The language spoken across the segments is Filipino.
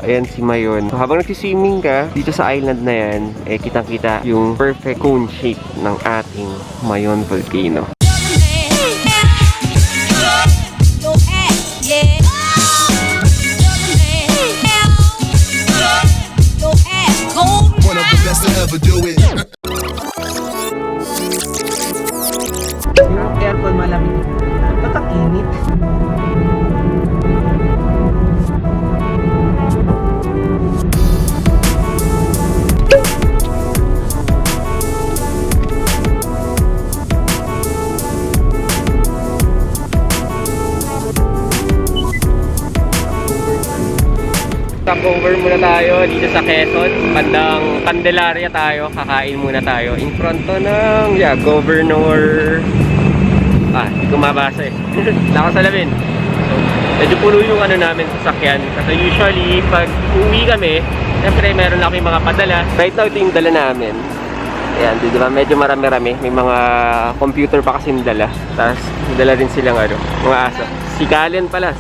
Ayan si Mayon. So, habang nagsiswimming ka dito sa island na yan, eh kitang-kita yung perfect cone shape ng ating Mayon Volcano. One of the best to ever do it. Yung aircon malamig. Ba't ang init? Stopover muna tayo dito sa Quezon. Bandang Candelaria tayo. Kakain muna tayo. In front to ng Governor... hindi ko mabasa eh. Nakasalamin. So, medyo puno yung ano namin sasakyan. Kasi usually, pag uwi kami, siyempre meron na kami mga padala. Right now, ito yung dala namin. Ayan, di ba? Medyo marami-rami. May mga computer pa kasing dala. Tapos, dala rin silang mga aso. Si Kalen pala.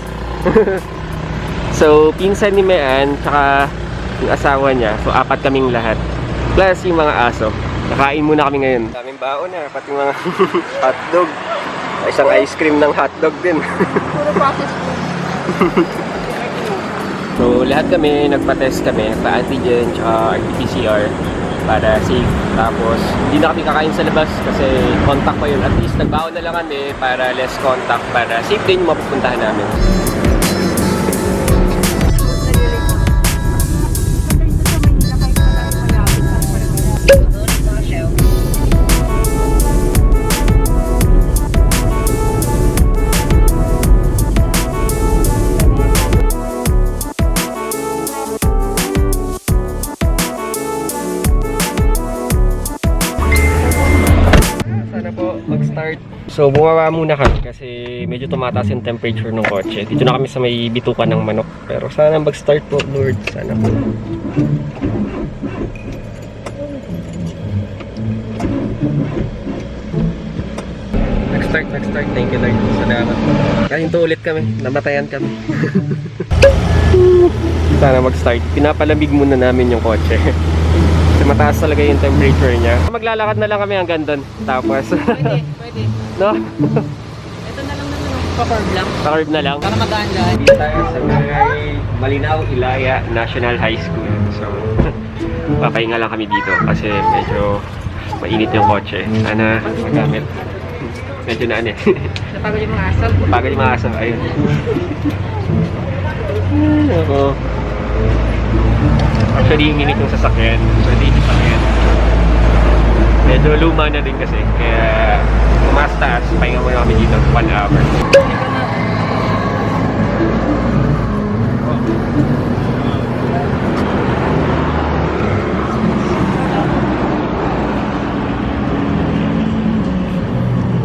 So, pinsan ni Mayan, tsaka yung asawa niya. So, 4 kaming lahat. Plus yung mga aso. Nakain muna kami ngayon. Daming baon na, pati mga hotdog. Isang ice cream ng hotdog din. Puro process food. So, lahat kami, nagpa-test kami. Pa-antigen, tsaka RT-PCR para safe. Tapos, hindi na kami kakain sa labas kasi contact pa yun. At least, nagbaon na lang kami para less contact, para safe din yung mapupuntahan namin. Mag-start. So, bumaba muna kami kasi medyo tumataas yung temperature ng kotse. Dito na kami sa may bitukan ng manok. Pero sana mag-start po, Lord. Sana po. Nag-start. Thank you, Lord. Salamat po. Kahinto ulit kami. Namatayan kami. Sana mag-start. Pinapalamig muna namin yung kotse. Kasi mataas talaga yung temperature niya. Maglalakad na lang kami hanggang doon. Tapos Pwede. no? Ito na lang naman. Pa-curve lang. Pa-curve na lang. Para magaan dyan. Dito tayo sa may Malinaw Ilaya National High School. So, papahinga lang kami dito kasi medyo mainit yung kotse. Sana magamit. Medyo na ano eh. Napagod yung mga asal. Pagod yung mga aso. Ayun. Ako. Actually, yung init yung sasakyan. So, hindi sasakyan. Medyo luma na din kasi. Kaya, tumaas taas. Pahinga muna kami dito. 1 hour.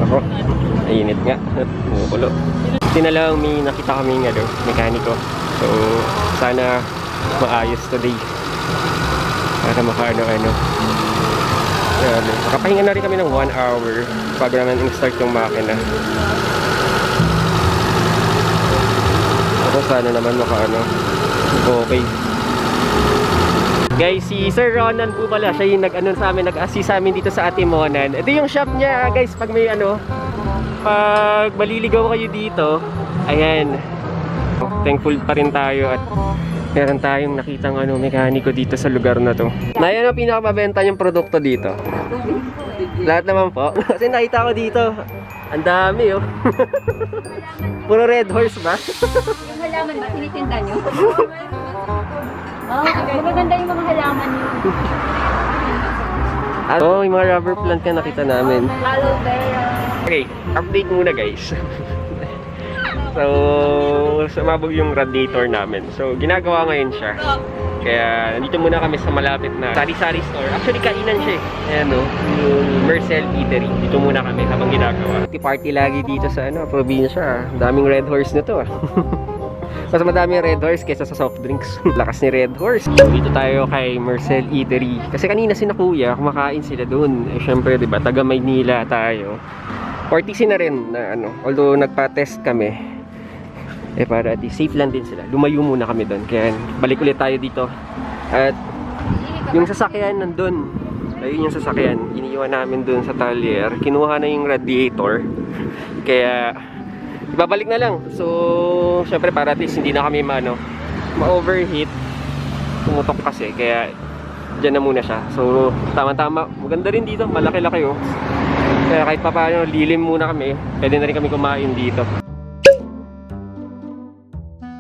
Ako. Init nga. Kumukulo. Buti na lang may nakita kami mekaniko. So, sana maayos today. Para makaano-ano. Nakapahinga na rin kami ng 1 hour bago naman in-start yung makina. Pero sana naman okay. Guys, si Sir Ronan po pala, siya yung nag-assist sa amin dito sa Atimonan. Ito yung shop niya, guys, pag may pag maliligaw kayo dito, ayan. Thankful pa rin tayo at meron tayong nakitang mekaniko dito sa lugar na to. Na yan ang pinakamabenta yung produkto dito. Lahat naman po. Kasi nakita ko dito, ang dami Puro red horse ba? Yung halaman ba, tinitinda nyo? Magaganda yung mga halaman nyo. Yung mga rubber plant ka nakita namin. Aloe vera. Okay, update muna guys. So, sumabog yung radiator namin. So, ginagawa ngayon siya. Kaya, nandito muna kami sa malapit na sari-sari store. Actually, kainan siya eh. Ayan yung Mercel Eatery. Dito muna kami habang ginagawa. Party lagi dito sa probinsya. Daming red horse nito Mas madami red horse kaysa sa soft drinks. Lakas ni red horse. Dito tayo kay Mercel Eatery. Kasi kanina sina kuya, kumakain sila dun. Eh, syempre, diba, taga Maynila tayo. 40 na rin na although nagpa-test kami. para at least safe lang din sila. Lumayo muna kami doon. Kaya balik ulit tayo dito. At yung sasakyan nandun. Ayun yung sasakyan. Iniiwan namin doon sa talyer. Kinuha na yung radiator. Kaya ibabalik na lang. So, syempre para at least hindi na kami ma-overheat. Pumutok kasi. Kaya dyan na muna siya. So, tama-tama. Maganda rin dito. Malaki-laki oh. Kaya kahit pa paano, lilim muna kami. Pwede na rin kami kumain dito.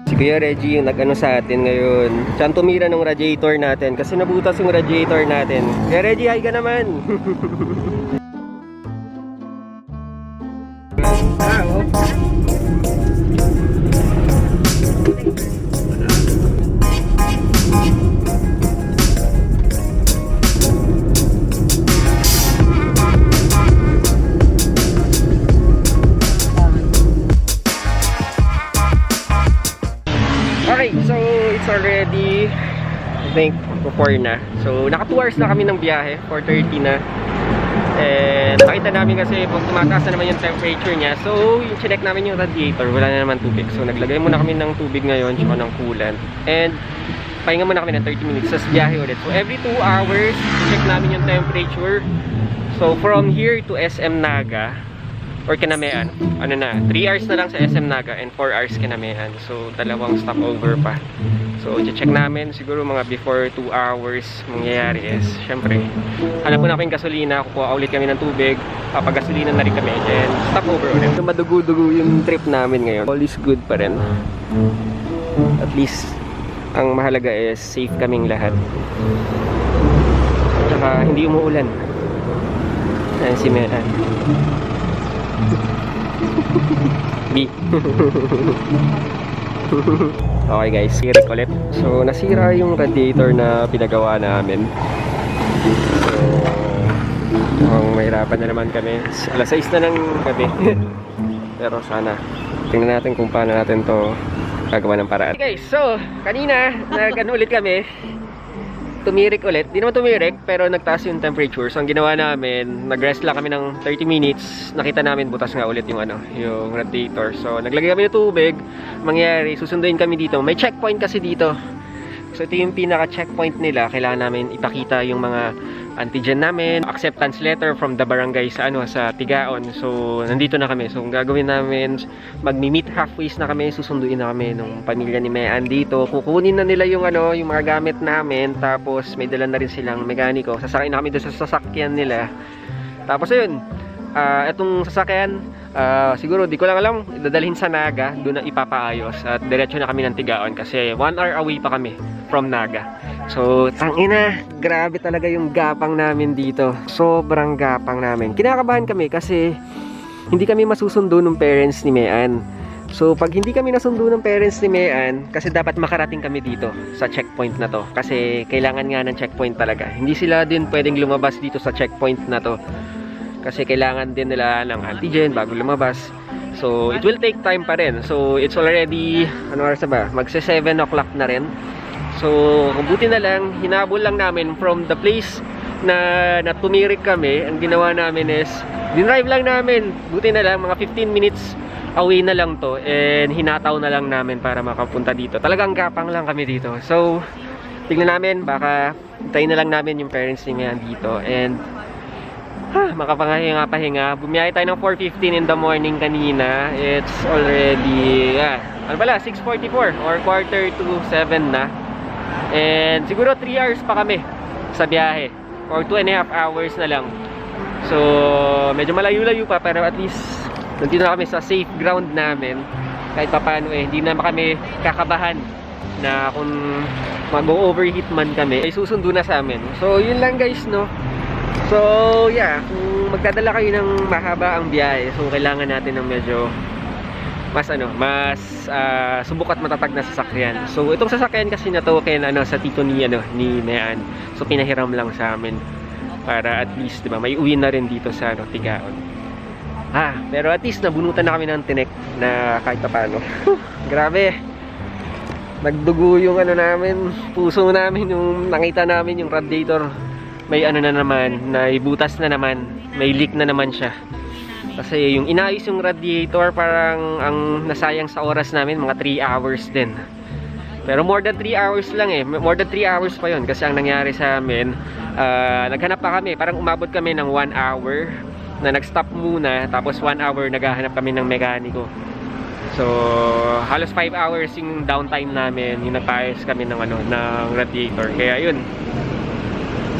Si Kuya Reggie yung nag-ano sa atin ngayon. Siyang tumira ng radiator natin kasi nabutas yung radiator natin. Kuya Reggie, hi ka naman! Okay, so it's already, I think, 4 na. So, naka 2 hours na kami ng biyahe, 4:30 na. And nakita namin kasi pag tumataas na naman yung temperature niya. So, yung chinek namin yung radiator, wala na naman tubig. So, naglagay muna kami ng tubig ngayon, tsaka ng coolant. And pahinga muna kami ng 30 minutes, tapos biyahe ulit. So, every 2 hours, check namin yung temperature. So, from here to SM Naga, or Kinamean, 3 hours na lang sa SM Naga and 4 hours Kinamean. So, dalawang stopover pa. So, check namin, siguro mga before 2 hours mangyayari is, syempre, hanap po namin gasolina, kukuha ulit kami ng tubig, papagasolina na rin kami, and stopover ulit. So, madugo-dugo yung trip namin ngayon. All is good pa rin. At least, ang mahalaga is safe kaming lahat. Tsaka, hindi umuulan. Ayan si Meran. B. Okay guys, sirik ulit. So, nasira yung radiator na pinagawa namin. So, mahirapan na naman kami. Alas 6 na ng gabi. Pero sana, tingnan natin kung paano natin to gagawa ng paraan. Okay guys, so, kanina, nag-ano ulit kami. Tumirik ulit. Di naman tumirik, pero nagtaas yung temperature. So, ang ginawa namin, nag-rest lang kami ng 30 minutes. Nakita namin, butas nga ulit yung yung radiator. So, naglagay kami ng tubig. Mangyayari, susunduin kami dito. May checkpoint kasi dito. So, ito yung pinaka-checkpoint nila. Kailangan namin ipakita yung mga antigen namin, acceptance letter from the barangay sa sa Tigaon. So, nandito na kami. So, ang gagawin namin, magmi-meet halfway na kami, susunduin na kami ng pamilya ni Mayan dito. Kukunin na nila yung yung mga gamit namin, tapos may dala na rin silang mekaniko. Sasakay na kami doon sa sasakyan nila. Tapos ayun, itong sasakyan, siguro di ko lang alam, dadalhin sa Naga, doon na ipapaayos at diretso na kami ng Tigaon kasi 1 hour away pa kami from Naga. So, tangina, grabe talaga yung gapang namin dito. Sobrang gapang namin. Kinakabahan kami kasi hindi kami masusundo ng parents ni Mayan. So, pag hindi kami nasundo ng parents ni Mayan, kasi dapat makarating kami dito sa checkpoint na to. Kasi kailangan nga ng checkpoint talaga. Hindi sila din pwedeng lumabas dito sa checkpoint na to. Kasi kailangan din nila ng antigen bago lumabas. So, it will take time pa rin. So, it's already, ano oras na ba? Magse 7 o'clock na rin. So, kung buti na lang, hinabol lang namin from the place na tumirik kami. Ang ginawa namin is, dinrive lang namin. Buti na lang, mga 15 minutes away na lang to. And hinataw na lang namin para makapunta dito. Talagang gapang lang kami dito. So, tingnan namin, baka tayo na lang namin yung parents niya dito. And, makapahinga-pahinga. Bumiyahe tayo ng 4:15 in the morning kanina. It's already, 6:44 or 6:45 na. And siguro 3 hours pa kami sa biyahe. Or 2.5 hours na lang. So, medyo malayo-layo pa, pero at least nandito na kami sa safe ground namin. Kahit pa paano hindi na kami kakabahan na kung mag-overheat man kami, ay susundo na sa amin. So, yun lang guys, no? So, yeah, kung magdadala kayo ng mahaba ang biyahe, so kailangan natin ng medyo mas subok at matatag na sasakyan. So, itong sasakyan kasi na to sa tito ni Mayan. So, pinahiram lang sa amin para at least, diba, may uwi na rin dito sa Tigaon. Pero at least nabunutan na kami ng tinik na kahit paano. Grabe. Nagdugo yung namin, puso namin, yung nakita namin yung radiator. May na naman, naibutas na naman, may leak na naman siya. Kasi yung inayos yung radiator, parang ang nasayang sa oras namin, mga 3 hours din. Pero more than 3 hours lang eh. More than 3 hours pa yun. Kasi ang nangyari sa amin, naghanap pa kami. Parang umabot kami ng 1 hour na nag-stop muna. Tapos 1 hour naghahanap kami ng mekaniko. So, halos 5 hours yung downtime namin. Yung nagpaayos kami ng, ng radiator. Kaya yun.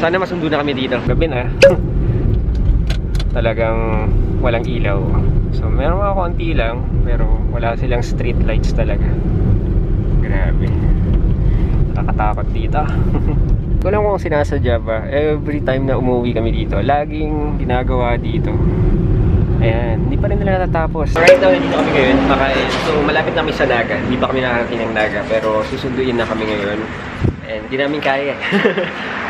Sana masundo na kami dito. Gabi na. Talagang walang ilaw. So meron mga konti lang, pero wala silang street lights talaga. Grabe. Nakakatakot dito. Hindi ko alam kung sinasadya ba. Every time na umuwi kami dito, laging ginagawa dito. Ayan, hindi pa rin nila natatapos. Right now, dito kami ngayon. So malapit namin sa Naga. Hindi pa kami nakakating ng Naga, pero susunduin na kami ngayon. And hindi namin kaya.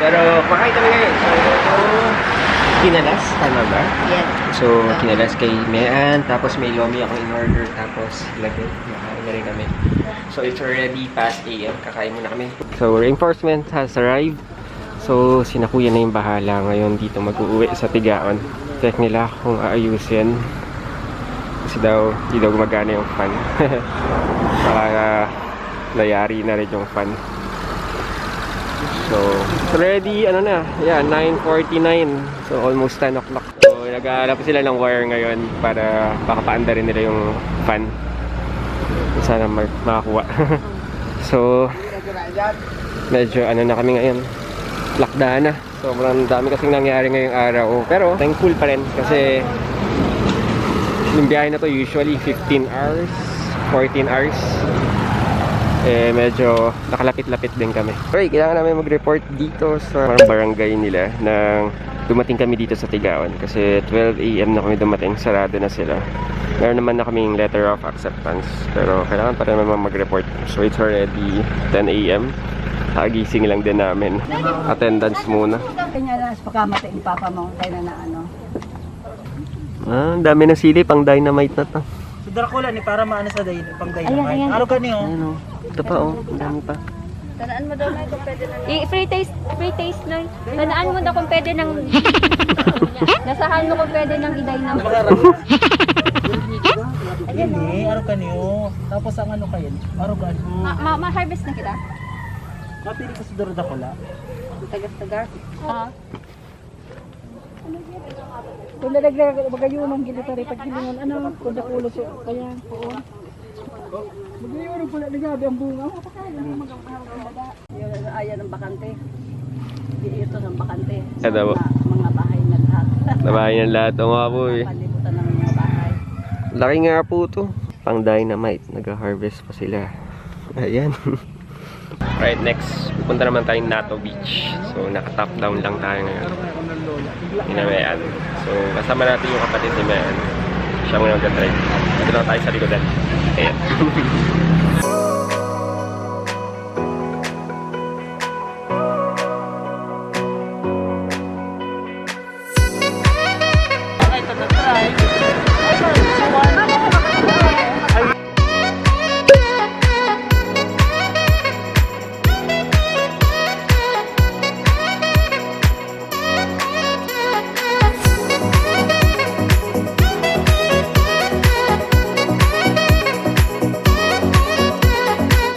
Pero makain kami ngayon. So, kinalas, tama ba? Yes. So, kinalas kay Mayan, tapos may lomi ako in order, tapos lagay, makain na rin kami. So, it's already past AM, kakain muna kami. So, reinforcement has arrived. So, sina kuya na yung bahala ngayon dito mag-uuwi sa Tigaon. Check nila kung aayusin. Kasi daw, hindi daw gumagana yung fan. Baka layari na rin yung fan. So, already, na, yeah, 9:49. So, almost 10 o'clock. So, nag-aalap sila ng wire ngayon para baka paanda rin nila yung fan. Sana makakuha. So, medyo, na kami ngayon. Lakda na. Sobrang dami kasing nangyari ngayong araw. Pero, thankful pa rin kasi yung biyahe na to usually 15 hours, 14 hours. Eh, medyo nakalapit-lapit din kami. Okay, kailangan namin mag-report dito sa barangay nila nang dumating kami dito sa Tigaon. Kasi 12 AM na kami dumating, sarado na sila. Meron naman na kaming letter of acceptance. Pero kailangan pa rin naman mag-report. So it's already 10 AM. Kagising lang din namin. Attendance muna. Kanya na, pagkamatay yung papa mo, tayo na ano. Ang dami ng sili, pang dynamite na to. Si Dracula ni para maano sa pang dynamite. Ayan. Ano ka niyo? Ayun o. Ito pa o, ang dami pa. Tanaan mo daw na ito, pwede na. Free taste na. Tanaan mo na kung pwede ng... Nasahan mo kung pwede ng iday na. Ayan eh, ano ka niyo? Tapos ang ano kayo? Arugan. Ma-harvest na kita? Mapili ka sa Dracula. Tagas-tagas. Kung nalaglag magayon ng gilitari pag gilingon ano kung dakulo so kaya poon. Magayon pula ligabi ang bunga mo pakala ni magkakaroon Yung ayan ng bakante. Ito ng bakante. Ano ba? Mga bahay na lahat. Nabahay ng lahat o nga po eh. Palibutan ng mga bahay. Laki nga po to. Pang dynamite. Nag-harvest pa sila. Ayan. Right, next. Pupunta naman tayong Nato Beach. So, naka-top down lang tayo ngayon. Inawayan. So, kasama natin yung kapatid ni Mayan. Siya muna mag-drive. Ito lang tayo sa likodan. Ayan.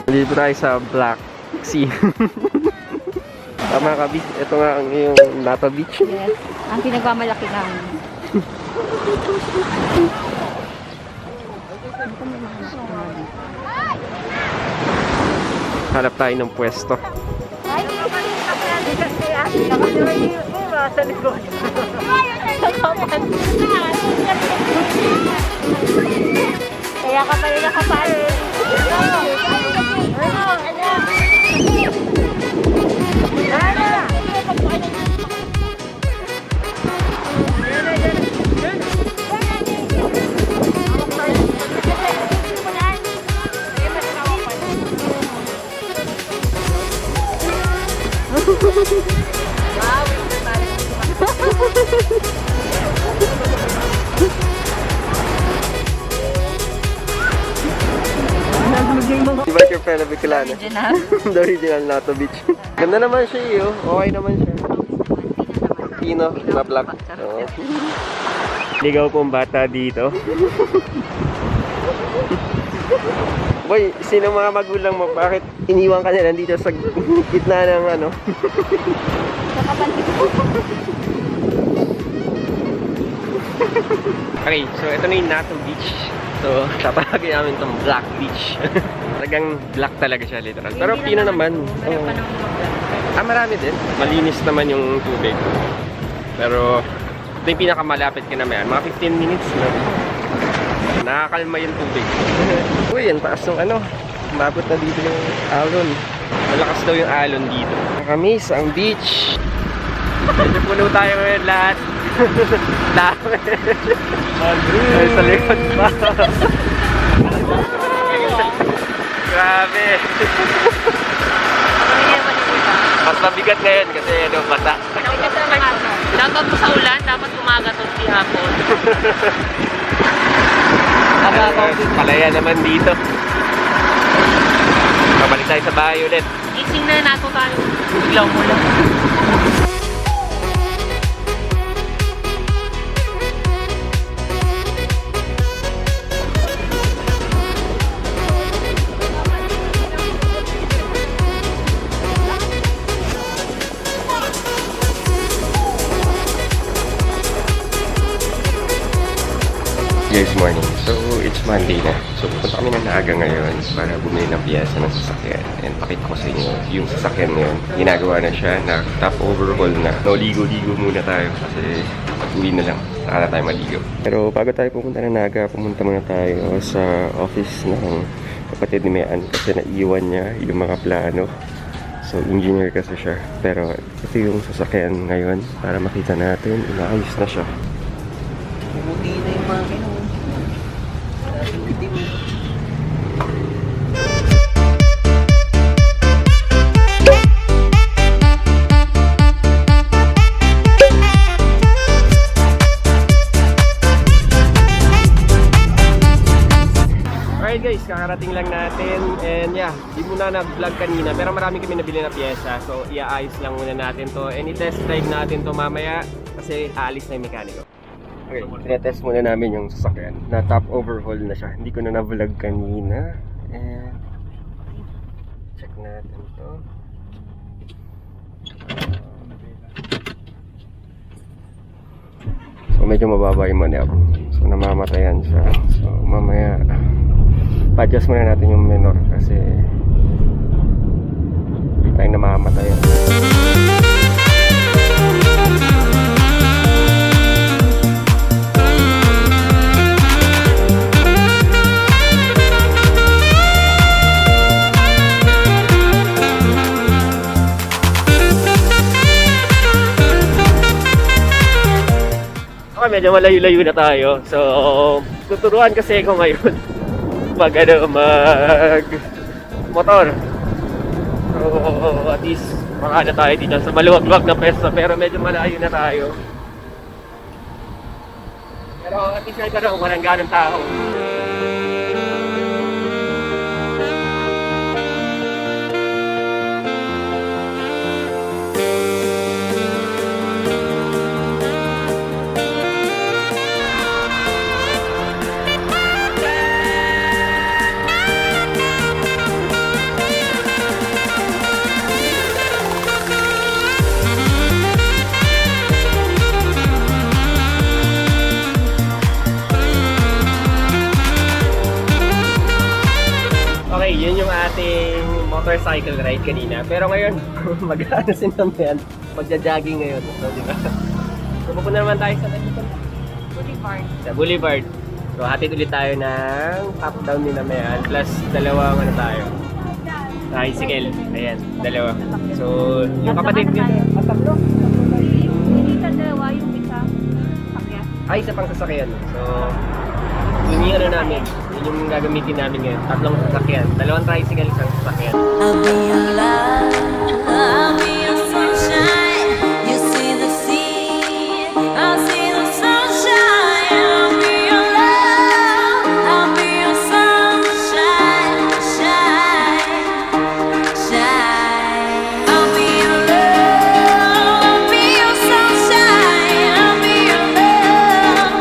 Dito tayo sa Black Sea. Tama ka, beach. Ito nga ang yung Nato Beach. Yes. Ang pinagmamalaki namin. Hanap tayo ng pwesto. Sa likod. Kaya ka pala nakapalit. Di ba yung pala Bicolana? The original Nato Beach. Ganda naman siya eh, oh. Okay naman siya. Pino na black. Oo. Ligaw pong bata dito. Boy, sino mga magulang mo? Bakit iniwan ka na nandito sa gitna ng ano? Okay, so ito na yung Nato Beach. So, tatawagin namin itong Black Beach. Talagang black talaga siya, literal. Pero pino naman. Meron pa ng mga black. Marami din. Malinis naman yung tubig. Pero, ito yung pinakamalapit ka naman. Mga 15 minutes na. Nakakalma yung tubig. Uy, yan taas ng ano. Umabot na dito yung alon. Malakas daw yung alon dito. Kami sa ang beach. Medyo puno tayo ngayon lahat. Dami. Ay, sa likod pa. Grabe. Mas mabigat ngayon kasi ano, basa. Dapat po sa ulan, dapat umaga to di hapon. Palaya naman dito. Babalik tayo sa bahay ulit. Gising na nato tayo. Biglaw mo lang. Guys, morning. So, it's Monday na. So, pupunta kami ng Naga ngayon para bumili ng piyesa ng sasakyan. And pakita ko sa inyo, yung sasakyan ngayon, ginagawa na siya na top overhaul na. No, ligo-ligo muna tayo kasi pag-uwi na lang. Saka na tayo maligo. Pero bago tayo pupunta ng Naga, pumunta muna tayo sa office ng kapatid ni Mayan kasi naiwan niya yung mga plano. So, engineer kasi siya. Pero ito yung sasakyan ngayon para makita natin, inaayos na siya. Buti na yung makina. Alright guys, kakarating lang natin and yeah, di muna nag-vlog kanina pero marami kami nabili na piyesa so iaayos lang muna natin to and i-test drive natin to mamaya kasi aalis na yung mekaniko. Okay, tinetest muna namin yung sasakyan na top overhaul na siya. Hindi ko na na-vlog kanina and check natin to. So medyo mababa yung maneuver so namamatayan siya so mamaya pa-adjust muna natin yung minor kasi hindi tayo namamatay. Okay, medyo malayo-layo na tayo. So, tuturuan kasi ako ngayon mag motor. So, at least makana tayo dito sa maluwag-luwag na pwesto pero medyo malayo na tayo. Pero at least nagkaroon ko ng ganong tao. Okay, yun yung ating motorcycle ride kanina. Pero ngayon, mag-ano si Namin, magja-jogging ngayon. So, diba? So, pupunta naman tayo sa Boulevard. Sa Boulevard. So, hatid ulit tayo ng top-down ni Namin. Plus, dalawang ano tayo. Tricycle. Ayan, dalawa. So, yung kapatid niya. Hindi ka dalawa yung isa. Sakya. Ay, isa pang sasakyan. So, yun yung ano namin. Yun yung gagamitin namin ngayon. Tatlong sasakyan. Dalawang tricycle, isang sasakyan. I'll be your love, I'll be your sunshine. You see the sea, I'll see the sunshine. I'll be your love, I'll be your sunshine, shine, shine. I'll be your love, I'll be your sunshine. I'll be your love,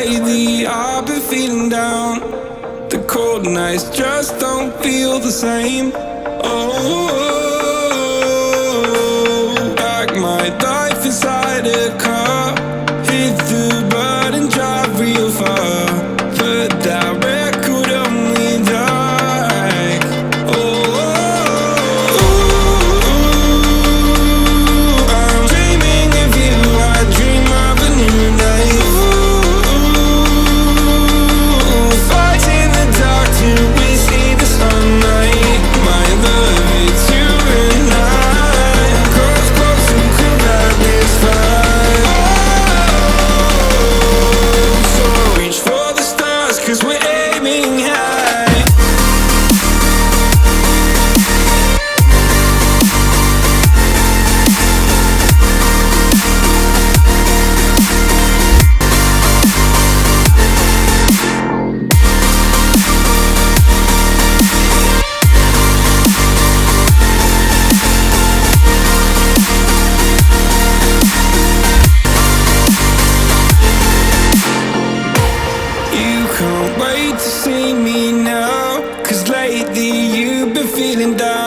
lately I've been feeling down. The cold nights just don't feel the same. Oh, like my life inside a car. Hit the button, drive real far. Put that record on me like, I'm dreaming of you, I dream of a new day. Fight in the dark till we see the sunlight. My love, it's you and I. Cross close and could that this fight. So reach for the stars, 'cause we're aiming high. You can't wait to see me now, 'cause lately you've been feeling down.